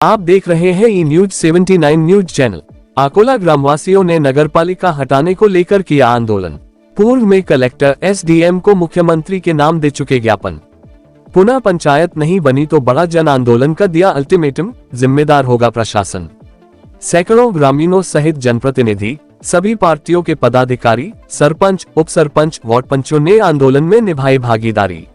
आप देख रहे हैं ई न्यूज 79 न्यूज चैनल। अकोला ग्रामवासियों ने नगरपालिका हटाने को लेकर किया आंदोलन। पूर्व में कलेक्टर एसडीएम को मुख्यमंत्री के नाम दे चुके ज्ञापन। पुनः पंचायत नहीं बनी तो बड़ा जन आंदोलन का दिया अल्टीमेटम, जिम्मेदार होगा प्रशासन। सैकड़ों ग्रामीणों सहित जनप्रतिनिधि, सभी पार्टियों के पदाधिकारी, सरपंच, उप सरपंच, वार्ड पंचों ने आंदोलन में निभाई भागीदारी।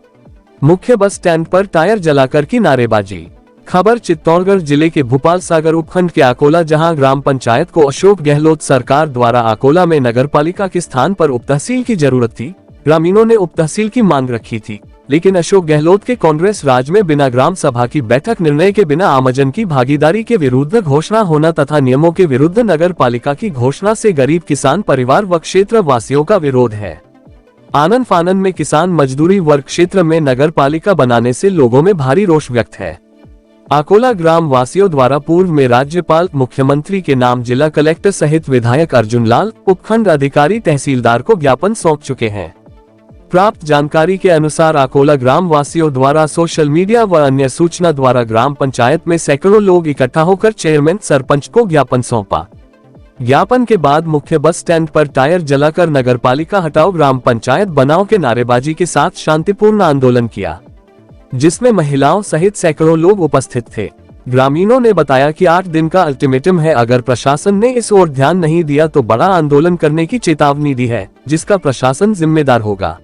मुख्य बस स्टैंड पर टायर जलाकर की नारेबाजी। खबर चित्तौड़गढ़ जिले के भूपाल सागर उपखंड के अकोला, जहां ग्राम पंचायत को अशोक गहलोत सरकार द्वारा अकोला में नगरपालिका के स्थान पर उपतहसील की जरूरत थी। ग्रामीणों ने उपतहसील की मांग रखी थी, लेकिन अशोक गहलोत के कांग्रेस राज में बिना ग्राम सभा की बैठक, निर्णय के बिना आमजन की भागीदारी के विरुद्ध घोषणा होना तथा नियमों के विरुद्ध नगरपालिका की घोषणा से गरीब किसान परिवार व क्षेत्र वासियों का विरोध है। आनन फानन में किसान मजदूरी वर्ग क्षेत्र में नगरपालिका बनाने से लोगों में भारी रोष व्यक्त है। अकोला ग्राम वासियों द्वारा पूर्व में राज्यपाल, मुख्यमंत्री के नाम जिला कलेक्टर सहित विधायक अर्जुन लाल, उपखंड अधिकारी, तहसीलदार को ज्ञापन सौंप चुके हैं। प्राप्त जानकारी के अनुसार अकोला ग्राम वासियों द्वारा सोशल मीडिया व अन्य सूचना द्वारा ग्राम पंचायत में सैकड़ों लोग इकट्ठा होकर चेयरमैन, सरपंच को ज्ञापन सौंपा। ज्ञापन के बाद मुख्य बस स्टैंड पर टायर जलाकर नगरपालिका हटाओ, ग्राम पंचायत बनाओ के नारेबाजी के साथ शांतिपूर्ण आंदोलन किया, जिसमें महिलाओं सहित सैकड़ों लोग उपस्थित थे। ग्रामीणों ने बताया कि 8 दिन का अल्टीमेटम है, अगर प्रशासन ने इस ओर ध्यान नहीं दिया तो बड़ा आंदोलन करने की चेतावनी दी है, जिसका प्रशासन जिम्मेदार होगा।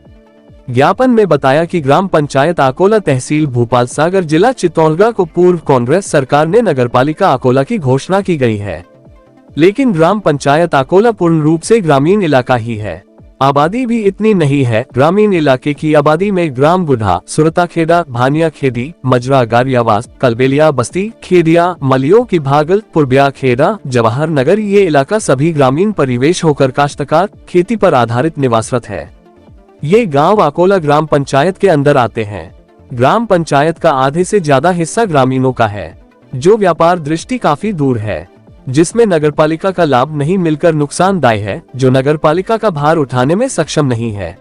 ज्ञापन में बताया कि ग्राम पंचायत अकोला, तहसील भूपाल सागर, जिला चित्तौड़गढ़ को पूर्व कांग्रेस सरकार ने नगरपालिका अकोला की घोषणा की गई है, लेकिन ग्राम पंचायत अकोला पूर्ण रूप से ग्रामीण इलाका ही है। आबादी भी इतनी नहीं है। ग्रामीण इलाके की आबादी में ग्राम बुढ़ा, सुरताखेड़ा, भानिया खेड़ी, मजरा, गारियावास, कलबेलिया बस्ती, खेड़िया, मलियो की भागल, पुरबिया खेड़ा, जवाहर नगर, ये इलाका सभी ग्रामीण परिवेश होकर काश्तकार, खेती पर आधारित निवासरत है। ये गांव अकोला ग्राम पंचायत के अंदर आते हैं। ग्राम पंचायत का आधे से ज्यादा हिस्सा ग्रामीणों का है, जो व्यापार दृष्टि काफी दूर है, जिसमें नगरपालिका का लाभ नहीं मिलकर नुकसानदायक है, जो नगरपालिका का भार उठाने में सक्षम नहीं है।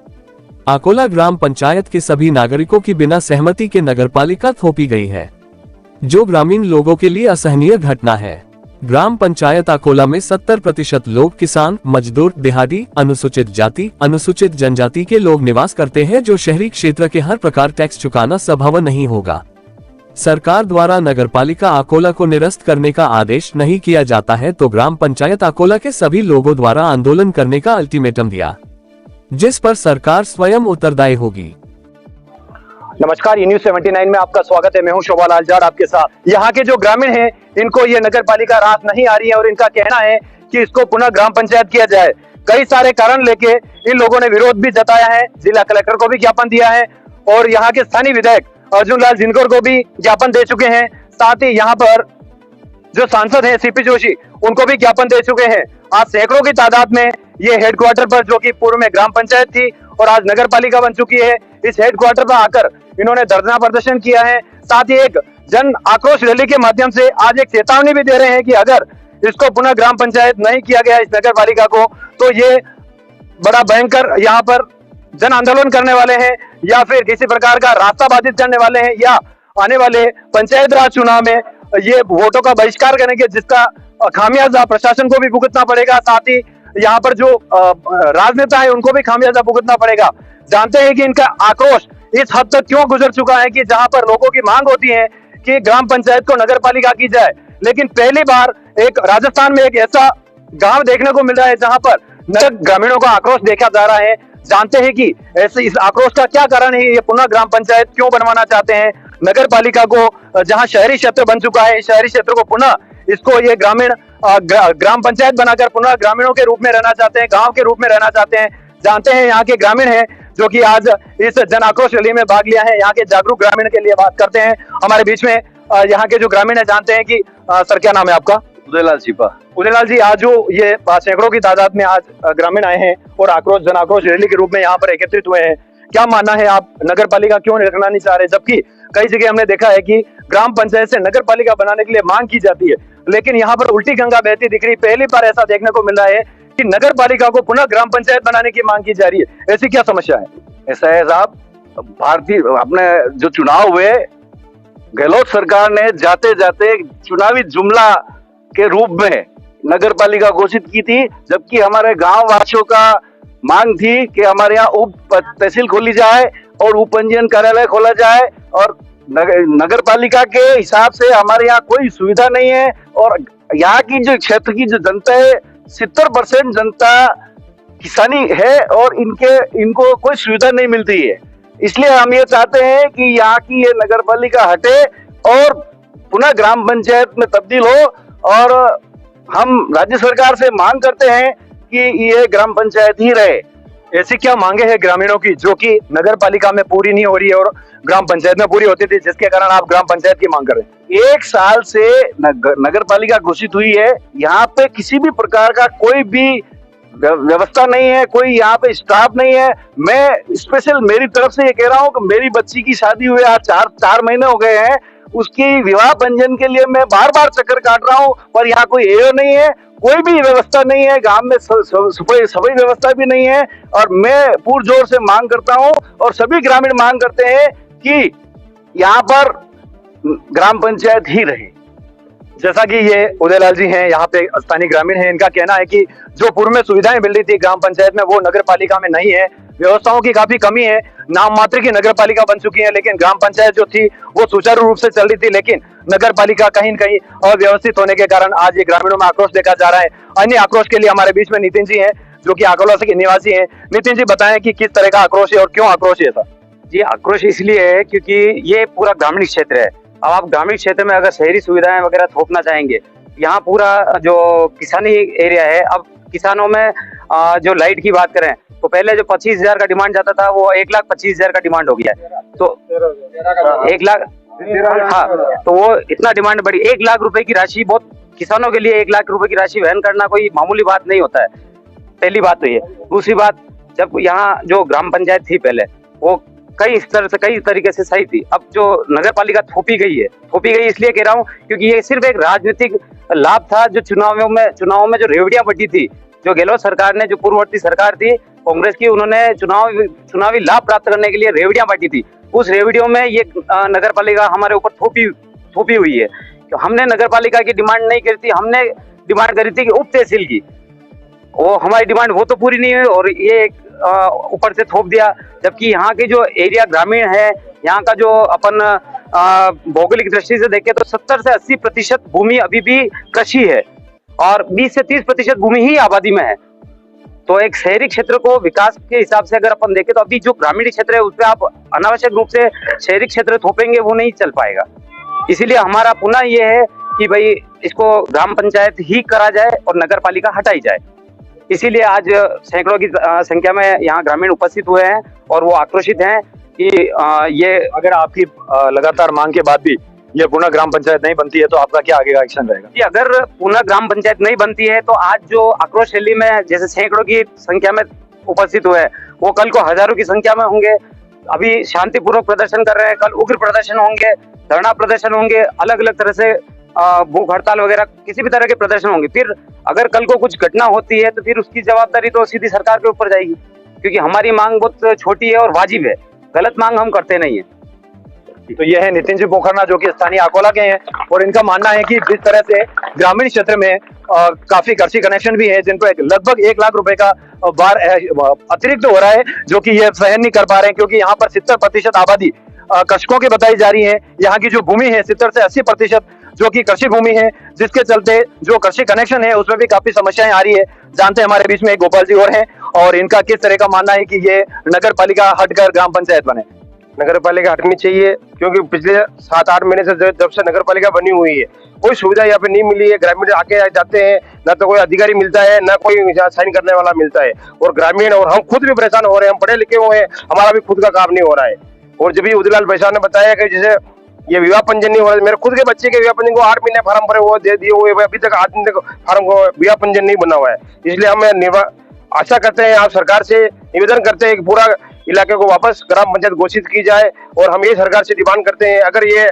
अकोला ग्राम पंचायत के सभी नागरिकों की बिना सहमति के नगरपालिका थोपी गई है, जो ग्रामीण लोगों के लिए असहनीय घटना है। ग्राम पंचायत अकोला में 70% लोग किसान, मजदूर, देहाती, अनुसूचित जाति, अनुसूचित जनजाति के लोग निवास करते हैं, जो शहरी क्षेत्र के हर प्रकार टैक्स चुकाना संभव नहीं होगा। सरकार द्वारा नगरपालिका अकोला को निरस्त करने का आदेश नहीं किया जाता है तो ग्राम पंचायत अकोला के सभी लोगों द्वारा आंदोलन करने का अल्टीमेटम दिया, जिस पर सरकार स्वयं उत्तरदायी होगी। नमस्कार, ई न्यूज 79 में आपका स्वागत है। मैं हूं शोभा लाल जाट आपके साथ। यहाँ के जो ग्रामीण हैं, इनको ये नगरपालिका रास नहीं आ रही है और इनका कहना है कि इसको पुनः ग्राम पंचायत किया जाए। कई सारे कारण लेके इन लोगों ने विरोध भी जताया है, जिला कलेक्टर को भी ज्ञापन दिया है और यहाँ के स्थानीय विधायक अर्जुन लाल जिनकर को भी ज्ञापन दे चुके हैं। साथ ही यहाँ पर जो सांसद हैं सीपी जोशी, उनको भी ज्ञापन दे चुके हैं। आज सैकड़ों की तादाद में ये हेडक्वार्टर पर, जो कि पूर्व में ग्राम पंचायत थी और आज नगरपालिका बन चुकी है, इस हेडक्वार्टर पर आकर इन्होंने धरना प्रदर्शन किया है। साथ ही एक जन आक्रोश रैली के माध्यम से आज एक चेतावनी भी दे रहे हैं कि अगर इसको पुनः ग्राम पंचायत नहीं किया गया इस नगरपालिका को, तो ये बड़ा भयंकर यहाँ पर जन आंदोलन करने वाले हैं या फिर किसी प्रकार का रास्ता बाधित करने वाले हैं, या आने वाले पंचायत राज चुनाव में ये वोटों का बहिष्कार करेंगे, जिसका खामियाजा प्रशासन को भी भुगतना पड़ेगा। साथ ही यहाँ पर जो राजनेता है उनको भी खामियाजा भुगतना पड़ेगा। जानते हैं कि इनका आक्रोश इस हद तक क्यों गुजर चुका है कि जहां पर लोगों की मांग होती है कि ग्राम पंचायत को नगरपालिका की जाए, लेकिन पहली बार एक राजस्थान में एक ऐसा गांव देखने को मिल रहा है जहां पर ग्रामीणों का आक्रोश देखा जा रहा है। जानते हैं कि ऐसे इस आक्रोश का क्या कारण है, ये पुनः ग्राम पंचायत क्यों बनवाना चाहते हैं नगरपालिका को, जहां शहरी क्षेत्र बन चुका है, शहरी क्षेत्र को पुनः इसको ये ग्रामीण ग्राम पंचायत बनाकर पुनः ग्रामीणों के रूप में रहना चाहते हैं, गांव के रूप में रहना चाहते हैं। जानते हैं यहाँ के ग्रामीण हैं जो कि आज इस जन आक्रोश रैली में भाग लिया है। यहाँ के जागरूक ग्रामीण के लिए बात करते हैं हमारे बीच में। यहाँ के जो ग्रामीण है, जानते हैं कि सर क्या नाम है आपका? उदयलाल छिपा। उदयलाल जी, आज जो ये सैकड़ों की तादाद में आज ग्रामीण आए हैं और जन आक्रोश रैली के रूप में यहाँ पर एकत्रित हुए हैं, क्या मानना है, आप नगरपालिका क्यों रखना नहीं चाह रहे? जबकि कई जगह हमने देखा है कि ग्राम पंचायत से नगरपालिका बनाने के लिए मांग की जाती है, लेकिन यहाँ पर उल्टी गंगा बहती दिख रही। पहली बार ऐसा देखने को मिल रहा है कि नगरपालिका को पुनः ग्राम पंचायत बनाने की मांग की जा रही है। ऐसी क्या समस्या है? ऐसा है साहब, भारतीय अपने जो चुनाव हुए गहलोत सरकार ने जाते जाते चुनावी जुमला के रूप में नगर पालिका घोषित की थी, जबकि हमारे गांव वासियों का मांग थी कि हमारे यहाँ उप तहसील खोली जाए और उप पंजीयन कार्यालय खोला जाए, और नगर पालिका के हिसाब से हमारे यहाँ कोई सुविधा नहीं है। और यहाँ की जो क्षेत्र की जो जनता है, 70% जनता किसानी है और इनको कोई सुविधा नहीं मिलती है। इसलिए हम ये चाहते हैं कि यहाँ की ये नगर पालिका हटे और पुनः ग्राम पंचायत में तब्दील हो, और हम राज्य सरकार से मांग करते हैं कि ये ग्राम पंचायत ही रहे। ऐसी क्या मांगे हैं ग्रामीणों की जो कि नगर पालिका में पूरी नहीं हो रही है और ग्राम पंचायत में पूरी होती थी, जिसके कारण आप ग्राम पंचायत की मांग कर रहे हैं? 1 साल से नगर पालिका घोषित हुई है, यहाँ पे किसी भी प्रकार का कोई भी व्यवस्था नहीं है, कोई यहाँ पे स्टाफ नहीं है। मैं स्पेशल मेरी तरफ से ये कह रहा हूँ कि मेरी बच्ची की शादी हुए आज 4 महीने हो गए हैं, उसकी विवाह पंजीयन के लिए मैं बार बार चक्कर काट रहा हूँ, पर यहाँ कोई एओ नहीं है, कोई भी व्यवस्था नहीं है, गांव में सफाई व्यवस्था भी नहीं है। और मैं पुरजोर से मांग करता हूँ और सभी ग्रामीण मांग करते हैं कि यहाँ पर ग्राम पंचायत ही रहे। जैसा कि ये उदयलाल जी हैं, यहाँ पे स्थानीय ग्रामीण हैं, इनका कहना है कि जो पूर्व में सुविधाएं मिल रही थी ग्राम पंचायत में वो नगर पालिका में नहीं है, व्यवस्थाओं की काफी कमी है, नाम मात्र की नगर पालिका बन चुकी है, लेकिन ग्राम पंचायत जो थी वो सुचारू रूप से चल रही थी, लेकिन नगर पालिका कहीं न कहीं अव्यवस्थित होने के कारण आज ये ग्रामीणों में आक्रोश देखा जा रहा है। अन्य आक्रोश के लिए हमारे बीच में नितिन जी हैं, जो कि आकोला के निवासी हैं। नितिन जी, बताएं कि किस तरह का आक्रोश है और क्यों आक्रोश है? जी, आक्रोश इसलिए है क्योंकि ये पूरा ग्रामीण क्षेत्र है। अब आप ग्रामीण क्षेत्र में अगर शहरी सुविधाएं वगैरह थोपना चाहेंगे, यहाँ पूरा जो किसानी एरिया है, अब किसानों में जो लाइट की बात करें तो पहले जो 25,000 का डिमांड जाता था वो 1,25,000 का डिमांड हो गया है। तो 1 लाख, हाँ, तो वो इतना डिमांड बढ़ी। 1 लाख रुपए की राशि बहुत किसानों के लिए 1 लाख रुपए की राशि वहन करना कोई मामूली बात नहीं होता है। पहली बात तो ये। दूसरी बात, जब यहाँ जो ग्राम पंचायत थी पहले, वो कई स्तर से कई तरीके से सही थी। अब जो नगर पालिका थोपी गई इसलिए कह रहा हूँ क्योंकि ये सिर्फ एक राजनीतिक लाभ था। जो चुनावों में जो रेवड़ियां बटी थी, जो गहलोत सरकार ने, जो पूर्ववर्ती सरकार थी कांग्रेस की, उन्होंने चुनावी लाभ प्राप्त करने के लिए रेवड़ियां बांटी थी। उस रेवड़ियों में ये नगर पालिका हमारे ऊपर थोपी हुई है। तो हमने नगर पालिका की डिमांड नहीं करी थी, हमने डिमांड करी थी कि उप तहसील की। वो हमारी डिमांड वो तो पूरी नहीं हुई और ये ऊपर से थोप दिया। जबकि यहाँ के जो एरिया ग्रामीण है, यहाँ का जो अपन भौगोलिक दृष्टि से देखें तो 70 से 80% भूमि अभी भी कृषि है और 20 से 30% भूमि ही आबादी में है। तो एक शहरी क्षेत्र को विकास के हिसाब से अगर अपन देखें तो अभी जो ग्रामीण क्षेत्र है उस पर आप अनावश्यक रूप से शहरी क्षेत्र थोपेंगे, वो नहीं चल पाएगा। इसीलिए हमारा पुनः ये है कि भाई इसको ग्राम पंचायत ही करा जाए और नगर पालिका हटाई जाए। इसीलिए आज सैकड़ों की संख्या में यहाँ ग्रामीण उपस्थित हुए हैं और वो आक्रोशित हैं कि ये अगर आपकी लगातार मांग के बाद भी ये पुनः ग्राम पंचायत नहीं बनती है तो आपका क्या आगे का एक्शन रहेगा? कि अगर पुनः ग्राम पंचायत नहीं बनती है तो आज जो आक्रोश रैली में जैसे सैकड़ों की संख्या में उपस्थित हुए हैं, वो कल को हजारों की संख्या में होंगे। अभी शांतिपूर्वक प्रदर्शन कर रहे हैं, कल उग्र प्रदर्शन होंगे, धरना प्रदर्शन होंगे, अलग अलग तरह से भूख हड़ताल वगैरह किसी भी तरह के प्रदर्शन होंगे। फिर अगर कल को कुछ घटना होती है तो फिर उसकी जवाबदारी तो सीधी सरकार के ऊपर जाएगी, क्योंकि हमारी मांग बहुत छोटी है और वाजिब है, गलत मांग हम करते नहीं है। तो ये है नितिन जी पोखरना, जो कि स्थानीय अकोला के हैं, और इनका मानना है कि जिस तरह से ग्रामीण क्षेत्र में काफी कृषि कनेक्शन भी है, जिन पर लगभग 1 लाख रुपए का बार अतिरिक्त हो रहा है, जो कि ये सहन नहीं कर पा रहे हैं, क्योंकि यहाँ पर 70% आबादी कृषकों की बताई जा रही है। यहाँ की जो भूमि है 70 से 80% जो कि कृषि भूमि है, जिसके चलते जो कृषि कनेक्शन है उसमें भी काफी समस्याएं आ रही है। जानते हैं हमारे बीच में एक गोपाल जी और हैं, और इनका किस तरह का मानना है कि ये नगर पालिका हटकर ग्राम पंचायत बने। नगर पालिका हटनी चाहिए, क्योंकि पिछले 7-8 महीने से जब से नगर पालिका बनी हुई है कोई सुविधा यहाँ पे नहीं मिली है। ग्रामीण आके जाते हैं, ना तो कोई अधिकारी मिलता है, ना कोई साइन करने वाला मिलता है, और ग्रामीण और हम खुद भी परेशान हो रहे हैं। हम पढ़े लिखे हुए हैं, हमारा भी खुद का काम नहीं हो रहा है। और जब भी उदयलाल भाई साहब ने बताया कि जैसे ये विवाह पंजीयन नहीं हो रहा है, मेरे खुद के बच्चे के विवाह पंजीयन को 8 महीने फार्म भरे हुए दे दिए हुए, अभी तक 8 महीने फार्म को विवाह पंजीयन नहीं बना हुआ है। इसलिए हम आशा करते हैं, आप सरकार से निवेदन करते हैं कि पूरा इलाके को वापस ग्राम पंचायत घोषित की जाए। और हम ये सरकार से डिमांड करते हैं, अगर ये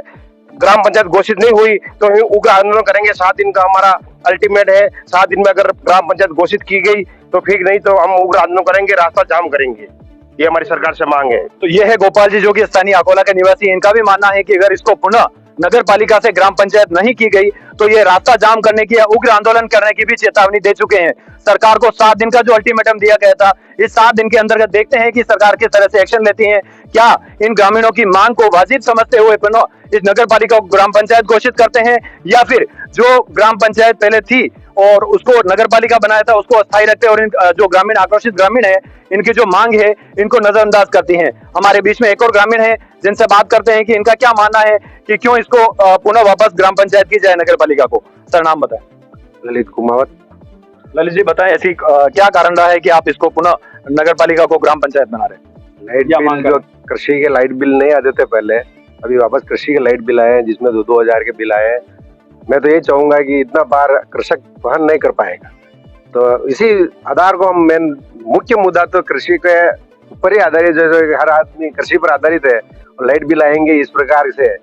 ग्राम पंचायत घोषित नहीं हुई तो हम उग्र आंदोलन करेंगे। 7 दिन का हमारा अल्टीमेट है। 7 दिन में अगर ग्राम पंचायत घोषित की गई तो ठीक, नहीं तो हम उग्र आंदोलन करेंगे, रास्ता जाम करेंगे। ये हमारी सरकार से मांग है। तो ये है गोपाल जी, जो कि स्थानीय अकोला के निवासी हैं। इनका भी मानना है कि अगर इसको पुनः नगर पालिका से ग्राम पंचायत नहीं की गई तो ये रास्ता जाम करने की या उग्र आंदोलन करने की भी चेतावनी दे चुके हैं। सरकार को 7 दिन का जो अल्टीमेटम दिया गया था, इस 7 दिन के अंतर्गत देखते हैं कि सरकार किस तरह से एक्शन लेती है। क्या इन ग्रामीणों की मांग को वाजिब समझते हुए पुनः इस नगर पालिका को ग्राम पंचायत घोषित करते हैं, या फिर जो ग्राम पंचायत पहले थी और उसको नगर पालिका बनाया था उसको अस्थायी रखते हैं और इन जो ग्रामीण आक्रोशित ग्रामीण है इनकी जो मांग है इनको नजरअंदाज करती हैं। हमारे बीच में एक और ग्रामीण है जिनसे बात करते हैं कि इनका क्या मानना है कि क्यों इसको पुनः वापस ग्राम पंचायत की जाए नगर पालिका को। सर, नाम बताएं। ललित कुमावत। ललित जी, बताएं ऐसी क्या कारण रहा है कि आप इसको पुनः नगर पालिका को ग्राम पंचायत बना रहे हैं? लाइट बिल, जो कृषि के लाइट बिल नहीं आते थे पहले, अभी वापस कृषि के लाइट बिल आए हैं जिसमें 2-2 हजार के बिल आए हैं। मैं तो ये चाहूंगा कि इतना बार कृषक वहन नहीं कर पाएगा, तो इसी आधार को हम मेन मुख्य मुद्दा तो कृषि के ऊपर ही आधारित, जैसे हर आदमी कृषि पर आधारित है और लाइट बिल आएंगे इस प्रकार से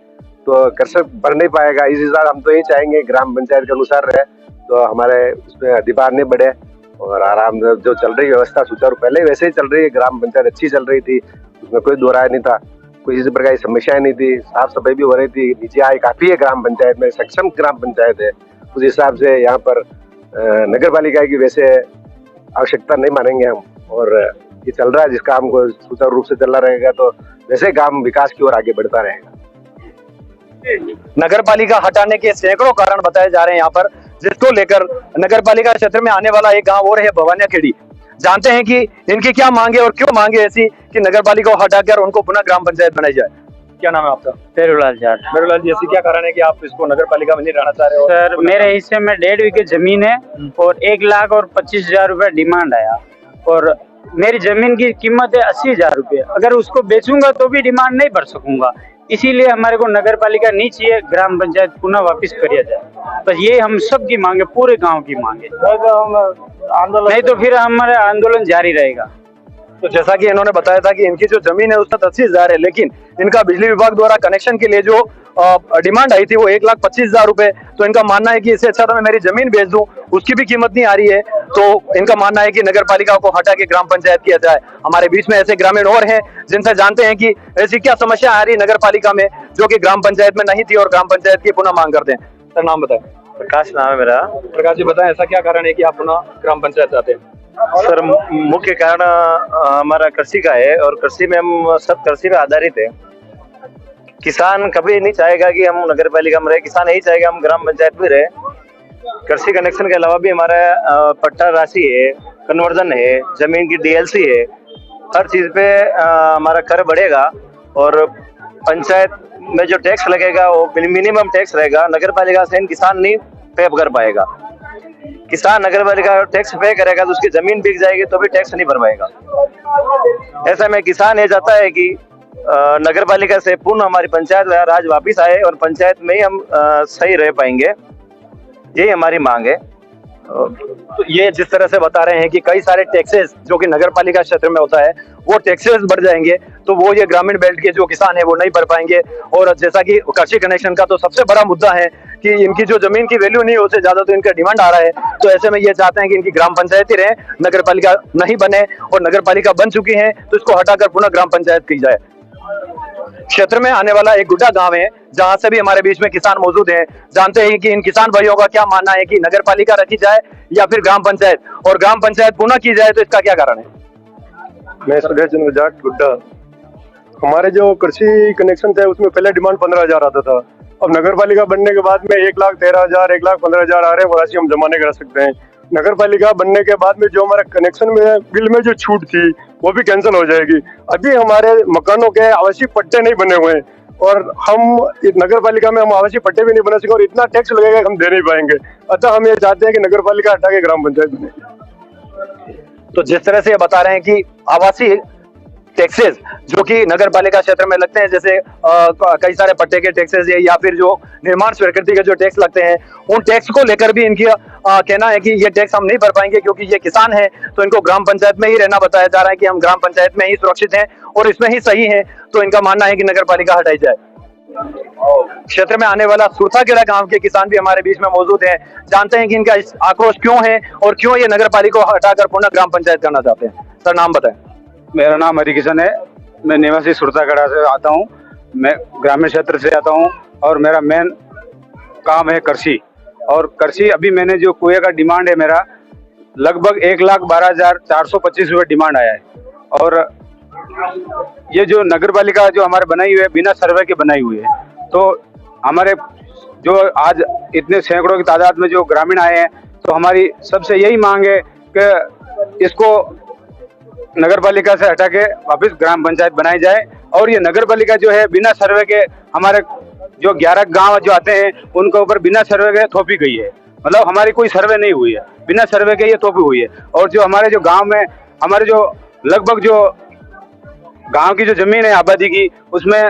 तो कृषक भर नहीं पाएगा। इस हिसाब हम तो ये चाहेंगे ग्राम पंचायत के अनुसार रहे तो हमारे उसमें अधिभार नहीं बढ़े और आराम जो चल रही व्यवस्था सुचारू पहले वैसे ही चल रही है। ग्राम पंचायत अच्छी चल रही थी, उसमें कोई दो राय नहीं था, कोई इस प्रकार की समस्याएं नहीं थी, साफ सफाई भी हो रही थी, नीचे आय काफी है ग्राम पंचायत में, सक्षम ग्राम पंचायत है। उस हिसाब से यहाँ पर नगर पालिका की वैसे आवश्यकता नहीं मानेंगे हम और ये चल रहा है जिस काम को सुचारू रूप से चल रहा रहेगा तो वैसे काम विकास की ओर आगे बढ़ता रहेगा। नगर पालिका हटाने के सैकड़ों कारण बताए जा रहे हैं यहाँ पर, जिसको लेकर नगर पालिका क्षेत्र में आने वाला एक गांव और है भवानिया खेड़ी। जानते हैं कि इनकी क्या मांगे और क्यों मांगे ऐसी कि नगर पालिका को हटाकर उनको पुनः ग्राम पंचायत बनाई जाए। क्या नाम है आपका? पेरूलाल जाट। मेरुलाल जी, ऐसी क्या कारण है कि आप इसको नगर पालिका में नहीं रहना चाह रहे हो? सर, मेरे हिस्से में 1.5 बीघे जमीन है और 1,25,000 रुपए डिमांड आया और मेरी जमीन की कीमत है 80,000 रुपए। अगर उसको बेचूंगा तो भी डिमांड नहीं भर सकूंगा, इसीलिए हमारे को नगर पालिका नहीं चाहिए, ग्राम पंचायत पुनः वापस करिया जाए। बस ये हम सब की मांगे, पूरे गांव की मांगे, नहीं तो फिर हमारा आंदोलन जारी रहेगा। तो जैसा कि इन्होंने बताया था कि इनकी जो जमीन है उसका 80,000 है, लेकिन इनका बिजली विभाग द्वारा कनेक्शन के लिए जो डिमांड आई थी वो 1,25,000 रुपए। तो इनका मानना है कि इससे अच्छा तो मैं मेरी जमीन बेच दूं, उसकी भी कीमत नहीं आ रही है। तो इनका मानना है कि नगर पालिका को हटा के ग्राम पंचायत किया जाए। हमारे बीच में ऐसे ग्रामीण और हैं जिनसे जानते हैं कि ऐसी क्या समस्या आ रही है नगर पालिका में जो कि ग्राम पंचायत में नहीं थी और ग्राम पंचायत की पुनः मांग करते हैं। सर, नाम बताएं। प्रकाश नाम है मेरा। प्रकाश जी, बताएं ऐसा क्या कारण है कि आप पुनः ग्राम पंचायत चाहते हैं? सर, मुख्य कारण हमारा कृषि का है और कृषि में हम सब कृषि पे आधारित है। किसान कभी नहीं चाहेगा कि हम नगर पालिका में रहे, किसान यही चाहेगा हम ग्राम पंचायत में रहे। कृषि कनेक्शन के अलावा भी हमारा पट्टा राशि है, कन्वर्जन है, जमीन की डीएलसी है, हर चीज पे हमारा कर बढ़ेगा और पंचायत में जो टैक्स लगेगा वो मिनिमम टैक्स रहेगा। नगर पालिका से किसान नहीं पे कर पाएगा। किसान नगर पालिका टैक्स पे करेगा तो उसकी जमीन बिक जाएगी तो भी टैक्स नहीं भर पाएगा। ऐसा में किसान ये चाहता है कि नगर पालिका से पूर्ण हमारी पंचायत राज वापिस आए और पंचायत में ही हम सही रह पाएंगे, यही हमारी मांग है। तो ये जिस तरह से बता रहे हैं कि कई सारे टैक्सेस जो कि नगर पालिका क्षेत्र में होता है वो टैक्सेस बढ़ जाएंगे तो वो ये ग्रामीण बेल्ट के जो किसान है वो नहीं भर पाएंगे। और जैसा कि कृषि कनेक्शन का तो सबसे बड़ा मुद्दा है कि इनकी जो जमीन की वैल्यू नहीं, उससे ज्यादा तो इनका डिमांड आ रहा है। तो ऐसे में ये चाहते हैं कि इनकी ग्राम पंचायत ही रहे, नगर पालिका नहीं बने, और नगर पालिका बन चुकी है तो इसको हटाकर पुनः ग्राम पंचायत की जाए। क्षेत्र में आने वाला एक गुड्डा गांव है जहां से भी हमारे बीच में किसान मौजूद हैं। जानते हैं कि इन किसान भाइयों का क्या मानना है कि नगर पालिका रखी जाए या फिर ग्राम पंचायत, और ग्राम पंचायत पुनः की जाए तो इसका क्या कारण है? मैं सुरेश चंद्र जाट गुड्डा। हमारे जो कृषि कनेक्शन थे उसमें पहले डिमांड 15,000 आता था। अब नगर पालिका बनने के बाद में 1,13,000, 1,15,000 आ रहे हैं, वो राशि हम जमा नहीं करा सकते हैं। नगर पालिका बनने के बाद में जो हमारे कनेक्शन में बिल में जो छूट थी वो भी कैंसिल हो जाएगी। अभी हमारे मकानों के आवासीय पट्टे नहीं बने हुए हैं और हम नगर पालिका में हम आवासीय पट्टे भी नहीं बना सके और इतना टैक्स लगेगा कि हम दे नहीं पाएंगे। अतः हम ये चाहते हैं कि नगर पालिका हटा के ग्राम पंचायत बने। तो जिस तरह से ये बता रहे हैं कि आवासीय टैक्सेस जो कि नगर पालिका क्षेत्र में लगते हैं, जैसे कई सारे पट्टे के टैक्सेस या फिर जो निर्माण स्वीकृति के जो टैक्स लगते हैं, उन टैक्स को लेकर भी इनकी कहना है कि ये टैक्स हम नहीं भर पाएंगे क्योंकि ये किसान है। तो इनको ग्राम पंचायत में ही रहना बताया जा रहा है कि हम ग्राम पंचायत में ही सुरक्षित हैं और इसमें ही सही हैं। तो इनका मानना है कि नगर पालिका हटाई जाए। क्षेत्र में आने वाला सुरथाखेड़ा गांव के किसान भी हमारे बीच में मौजूद हैं। जानते हैं कि इनका आक्रोश क्यों है और क्यों ये नगर पालिका को हटाकर पुनः ग्राम पंचायत करना चाहते हैं। सर, नाम बताएं। मेरा नाम हरिकिशन है। मैं निवासी सुरथाखेड़ा से आता हूँ। मैं ग्रामीण क्षेत्र से आता हूँ और मेरा मेन काम है कृषि। और कृषि अभी मैंने जो कुएं का डिमांड है मेरा लगभग 1,12,425 रुपये डिमांड आया है। और ये जो नगर पालिका जो हमारे बनाई हुई है बिना सर्वे के बनाई हुई है, तो हमारे जो आज इतने सैकड़ों की तादाद में जो ग्रामीण आए हैं, तो हमारी सबसे यही मांग है कि इसको नगर पालिका से हटा के वापस ग्राम पंचायत बनाई जाए। और ये नगर पालिका जो है बिना सर्वे के हमारे जो 11 गांव जो आते हैं उनके ऊपर बिना सर्वे के थोपी गई है। मतलब हमारी कोई सर्वे नहीं हुई है, बिना सर्वे के ये थोपी हुई है। और जो हमारे जो गांव में हमारे जो लगभग जो गांव की जो जमीन है आबादी की, उसमें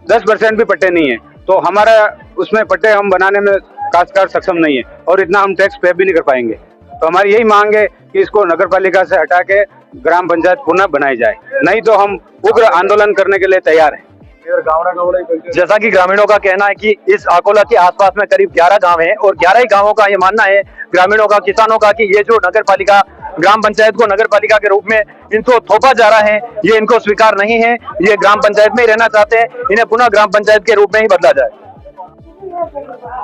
10% भी पट्टे नहीं है। तो हमारा उसमें पट्टे हम बनाने में काश्तकार सक्षम नहीं है और इतना हम टैक्स पे भी नहीं कर पाएंगे। तो हमारी यही मांग है कि इसको नगर पालिका से हटा के ग्राम पंचायत पुनः बनाई जाए, नहीं तो हम उग्र आंदोलन करने के लिए तैयार हैं। जैसा कि ग्रामीणों का कहना है कि इस अकोला के आसपास में करीब 11 गांव हैं और 11 ही गांवों का ये मानना है ग्रामीणों का, किसानों का, कि ये जो नगर पालिका ग्राम पंचायत को नगर पालिका के रूप में इनको थोपा जा रहा है, ये इनको स्वीकार नहीं है। ये ग्राम पंचायत में ही रहना चाहते हैं, इन्हें पुनः ग्राम पंचायत के रूप में ही बदला जाए।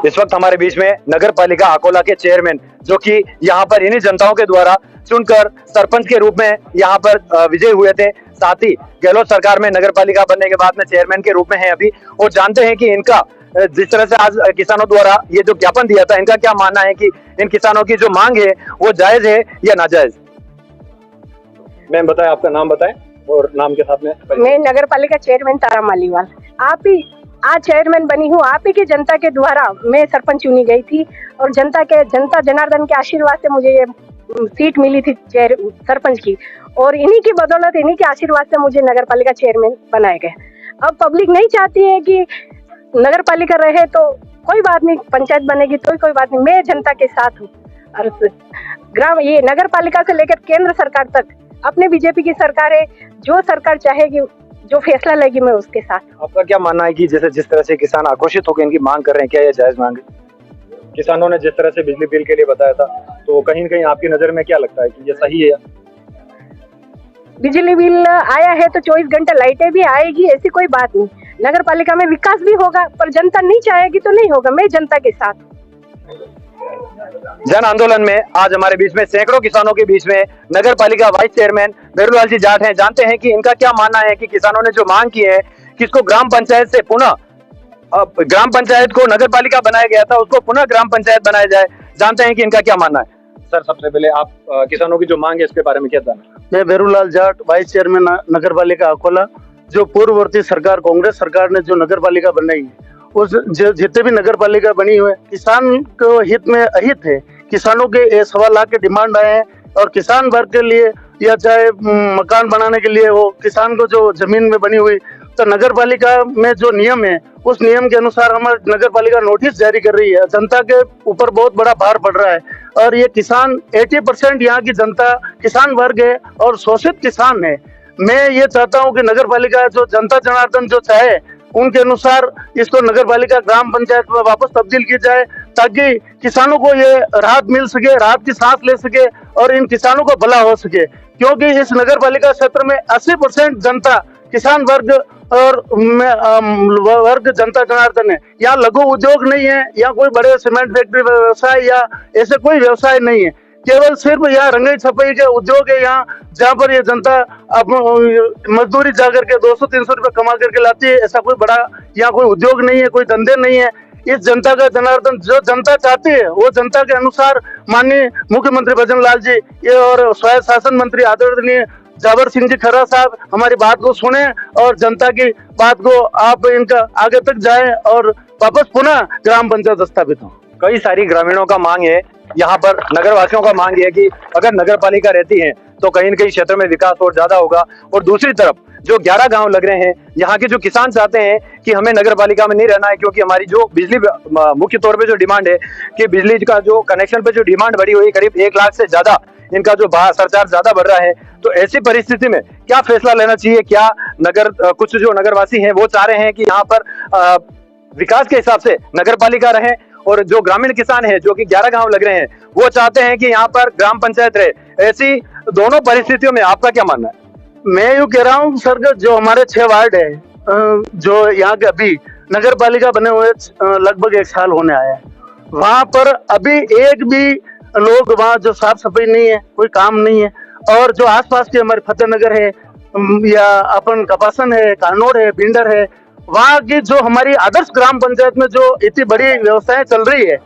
इस वक्त हमारे बीच में नगर पालिका अकोला के चेयरमैन, जो कि यहाँ पर इन्हीं जनताओं के द्वारा चुनकर सरपंच के रूप में यहाँ पर विजयी हुए थे, साथ ही गहलोत सरकार में नगर पालिका बनने के बाद में चेयरमैन के रूप में है अभी, और जानते हैं कि इनका जिस तरह से आज किसानों द्वारा ये जो ज्ञापन दिया था, इनका क्या मानना है कि इन किसानों की जो मांग है वो जायज है या नाजायज। मैम बताएं, आपका नाम बताएं और नाम के साथ में। मैं नगर पालिका चेयरमैन तारा मालीवाल, आप ही आज चेयरमैन बनी हूँ। आप ही की जनता के द्वारा मैं सरपंच चुनी गई थी और जनता जनार्दन के आशीर्वाद से मुझे ये सीट मिली थी सरपंच की, और इन्हीं की बदौलत, इन्हीं के आशीर्वाद से मुझे नगर पालिका चेयरमैन बनाए गए। अब पब्लिक नहीं चाहती है कि नगर पालिका रहे, तो कोई बात नहीं, पंचायत बनेगी तो कोई बात नहीं, मैं जनता के साथ हूँ। और ये नगर पालिका से लेकर केंद्र सरकार तक अपने बीजेपी की सरकार है, जो सरकार चाहेगी, जो फैसला लेगी, मैं उसके साथ। आपका क्या मानना है कि जैसे जिस तरह से किसान आक्रोशित होकर इनकी मांग कर रहे हैं, क्या ये जायज मांग है? किसानों ने जिस तरह से बिजली बिल के लिए बताया था, तो कहीं न कहीं आपकी नजर में क्या लगता है कि ये सही है? बिजली बिल आया है तो 24 घंटे लाइटें भी आएगी, ऐसी कोई बात नहीं। नगर पालिका में विकास भी होगा, पर जनता नहीं चाहेगी तो नहीं होगा। मैं जनता के साथ। जन आंदोलन में आज हमारे बीच में सैकड़ों किसानों के बीच में नगर पालिका वाइस चेयरमैन भैरूलाल जी जाट हैं। जानते हैं कि इनका क्या मानना है कि किसानों ने जो मांग की है कि इसको ग्राम पंचायत से पुनः ग्राम पंचायत को नगर पालिका बनाया गया था, उसको पुनः ग्राम पंचायत बनाया जाए। जानते हैं कि इनका क्या मानना है। सर, सबसे पहले आप किसानों की जो मांग है इसके बारे में क्या जानना? मैं भैरूलाल जाट, वाइस चेयरमैन नगर पालिका अकोला। जो पूर्ववर्ती सरकार, कांग्रेस सरकार ने जो नगर पालिका बनाई है, उस जितने भी नगर पालिका बनी हुई है, किसान को हित में अहित है। किसानों के 1.25 लाख के डिमांड आए हैं, और किसान वर्ग के लिए या चाहे मकान बनाने के लिए हो, किसान को जो जमीन में बनी हुई, तो नगर पालिका में जो नियम है उस नियम के अनुसार हमारी नगर पालिका नोटिस जारी कर रही है। जनता के ऊपर बहुत बड़ा भार पड़ रहा है, और ये किसान 80% यहाँ की जनता किसान वर्ग है और शोषित किसान है। मैं ये चाहता हूँ कि नगर पालिका जो जनता जनार्दन जो चाहे उनके अनुसार इसको नगर पालिका ग्राम पंचायत में वापस तब्दील की जाए, ताकि किसानों को ये राहत मिल सके, राहत की सांस ले सके और इन किसानों को भला हो सके। क्योंकि इस नगर पालिका क्षेत्र में 80% जनता किसान वर्ग और वर्ग जनता जनार्दन है। यहाँ लघु उद्योग नहीं है, यहाँ कोई बड़े सीमेंट फैक्ट्री व्यवसाय या ऐसे कोई व्यवसाय नहीं है, केवल सिर्फ यहाँ रंगाई छपाई के उद्योग है यहाँ, जहाँ पर ये जनता मजदूरी जाकर के 200-300 रुपए कमा करके लाती है। ऐसा कोई बड़ा यहाँ कोई उद्योग नहीं है, कोई धंधे नहीं है। इस जनता का जनार्दन जो जनता चाहती है वो जनता के अनुसार माननीय मुख्यमंत्री भजन लाल जी ये और स्वायत्त शासन मंत्री आदरणीय जाबर सिंह जी खरा साहब हमारी बात को सुने और जनता की बात को आप इनका आगे तक जाए और वापस पुनः ग्राम पंचायत स्थापित हो। कई सारी ग्रामीणों का मांग है, यहाँ पर नगर वासियों का मांग है कि अगर नगर पालिका रहती है तो कहीं न कहीं क्षेत्र में विकास और ज्यादा होगा। और दूसरी तरफ जो 11 गांव लग रहे हैं, यहाँ के जो किसान चाहते हैं कि हमें नगर पालिका में नहीं रहना है, क्योंकि हमारी जो बिजली मुख्य तौर पे जो डिमांड है कि बिजली का जो कनेक्शन पे जो डिमांड बढ़ी हुई करीब 1 लाख से ज्यादा, इनका जो सरचार्ज ज्यादा बढ़ रहा है। तो ऐसी परिस्थिति में क्या फैसला लेना चाहिए? क्या कुछ जो नगरवासी हैं वो चाह रहे हैं कि यहाँ पर विकास के हिसाब से नगर पालिका रहे, और जो ग्रामीण किसान हैं जो कि 11 गांव लग रहे हैं वो चाहते हैं कि यहाँ पर ग्राम पंचायत रहे। ऐसी दोनों परिस्थितियों में आपका क्या मानना है? मैं यूँ कह रहा हूँ सर, जो हमारे 6 वार्ड है जो यहाँ के अभी नगर पालिका बने हुए लगभग 1 साल होने आया है। वहां पर अभी एक भी लोग वहां जो साफ सफाई नहीं है, कोई काम नहीं है। और जो आसपास के हमारे फतेहनगर है या अपन कपासन है, कानोड़ है, बिंडर है, वहां की जो हमारी आदर्श ग्राम पंचायत में जो इतनी बड़ी व्यवस्थाएं चल रही है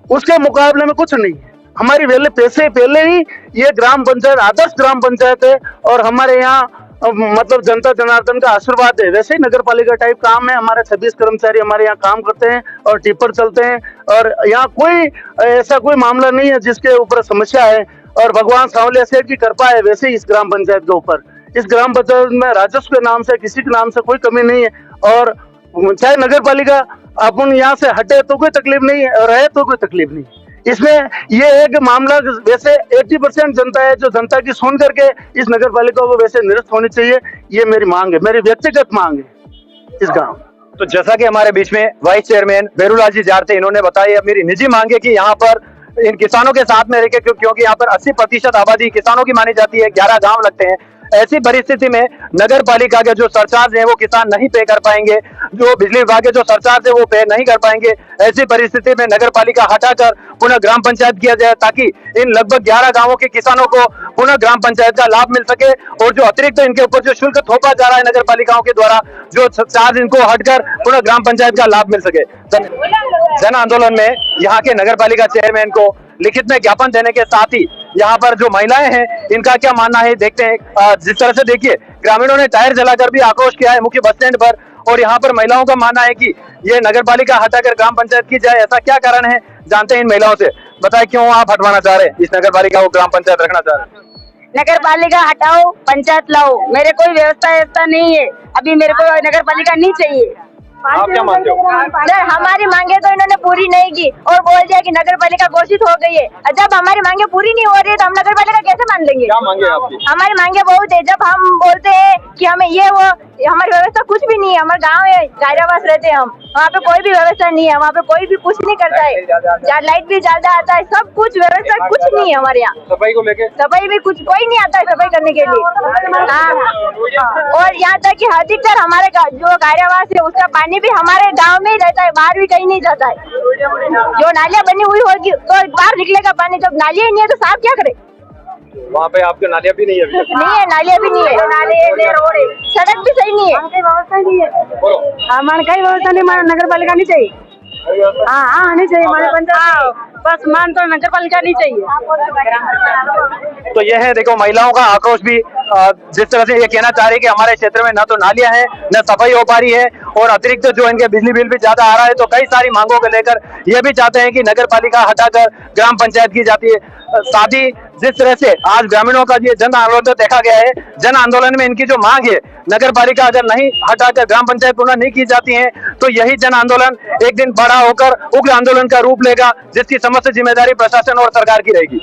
उसके मुकाबले में कुछ नहीं है। हमारी पहले ही ये ग्राम पंचायत आदर्श ग्राम पंचायत है और हमारे यहाँ मतलब जनता जनार्दन का आशीर्वाद है। वैसे ही नगर पालिका टाइप काम है। हमारे 26 कर्मचारी हमारे यहाँ काम करते हैं और टिप्पर चलते हैं और यहाँ कोई ऐसा कोई मामला नहीं है जिसके ऊपर समस्या है। और भगवान सांवलिया सेठ की कृपा है वैसे ही इस ग्राम पंचायत के ऊपर। इस ग्राम पंचायत में राजस्व के नाम से किसी के नाम से कोई कमी नहीं है। और चाहे नगर पालिका अपन यहाँ से हटे तो कोई तकलीफ नहीं है और रहे तो कोई तकलीफ नहीं। इसमें ये एक मामला वैसे 80% जनता है जो जनता की सुन करके इस नगर पालिका को वैसे निरस्त होनी चाहिए। ये मेरी मांग है, मेरी व्यक्तिगत मांग है इस गांव। तो जैसा कि हमारे बीच में वाइस चेयरमैन बेरूलाल जी जारते, इन्होंने बताया मेरी निजी मांग है कि यहाँ पर इन किसानों के साथ में रहकर, क्योंकि यहाँ पर 80% आबादी किसानों की मानी जाती है, 11 गांव लगते हैं। ऐसी परिस्थिति में नगर पालिका के जो सरचार्ज है वो किसान नहीं पे कर पाएंगे, जो बिजली विभाग के जो सरचार्ज है वो पे नहीं कर पाएंगे। ऐसी परिस्थिति में नगर पालिका हटाकर पुनः ग्राम पंचायत किया जाए ताकि इन लगभग 11 गांवों के किसानों को पुनः ग्राम पंचायत का लाभ मिल सके। और जो अतिरिक्त इनके ऊपर जो शुल्क थोपा जा रहा है नगर पालिकाओं के द्वारा, जो चार्ज इनको हटकर पुनः ग्राम पंचायत का लाभ मिल सके। जन आंदोलन में यहाँ के नगर पालिका चेयरमैन को लिखित में ज्ञापन देने के साथ ही यहाँ पर जो महिलाएं हैं इनका क्या मानना है देखते हैं। जिस तरह से देखिए ग्रामीणों ने टायर जलाकर भी आक्रोश किया है मुख्य बस स्टैंड पर, और यहाँ पर महिलाओं का मानना है कि ये नगर पालिका हटाकर ग्राम पंचायत की जाए। ऐसा क्या कारण है, जानते हैं इन महिलाओं से। बताए क्यों आप हटवाना चाह रहे हैं, इस नगर पालिका को ग्राम पंचायत रखना चाह रहे हैं? नगर पालिका हटाओ, पंचायत लाओ, मेरे कोई व्यवस्था नहीं है। अभी मेरे को नगर पालिका नहीं चाहिए। आप क्या मानते हो? हमारी मांगे तो इन्होंने पूरी नहीं की और बोल दिया कि नगर पालिका घोषित हो गई है। जब हमारी मांगे पूरी नहीं हो रही है तो हम नगर पालिका कैसे मान लेंगे? क्या मांगे आपकी? हमारी मांगे बहुत है। जब हम बोलते हैं कि हमें ये वो, हमारी व्यवस्था कुछ भी नहीं है। हमारे गाँव है, गायरावास रहते हैं हम, वहाँ पे कोई भी व्यवस्था नहीं है। वहाँ पे कोई भी कुछ नहीं करता है, लाइट भी ज्यादा आता है, सब कुछ व्यवस्था कुछ नहीं है हमारे यहाँ। सफाई को लेके सफाई भी कुछ कोई नहीं आता है सफाई करने के लिए। हाँ, और यहाँ तक कि अधिकतर हमारे जो गायरावास है उसका पानी भी हमारे गांव में ही रहता है, बाहर भी कहीं नहीं जाता है। जो नालियाँ बनी हुई होगी तो बाहर निकलेगा पानी, जब नालियाँ ही नहीं है तो साफ क्या करे? वहाँ पे आपके नालियाँ भी नहीं है अभी तक? नहीं है, नालियाँ भी नहीं है, नाले रोड है, सड़क भी सही नहीं है। हमारे कई व्यवस्था नहीं, हमारा नगर पालिका नहीं चाहिए। हाँ नहीं चाहिए हमारे पंचायत, बस मान तो नगर पालिका नहीं चाहिए। तो ये है, देखो महिलाओं का आक्रोश भी जिस तरह से ये कहना चाह रही है कि हमारे क्षेत्र में न तो नालियां हैं न सफाई हो पा रही है और अतिरिक्त जो इनके बिजली बिल भी ज्यादा आ रहा है। तो कई सारी मांगों को लेकर ये भी चाहते हैं कि नगर पालिका हटाकर ग्राम पंचायत की जाती है। साथ ही जिस तरह से आज ग्रामीणों का ये जन आंदोलन देखा गया है, जन आंदोलन में इनकी जो मांग है नगर पालिका अगर नहीं हटाकर ग्राम पंचायत पुनः नहीं की जाती है तो यही जन आंदोलन एक दिन बड़ा होकर उग्र आंदोलन का रूप लेगा, जिसकी समस्त जिम्मेदारी प्रशासन और सरकार की रहेगी।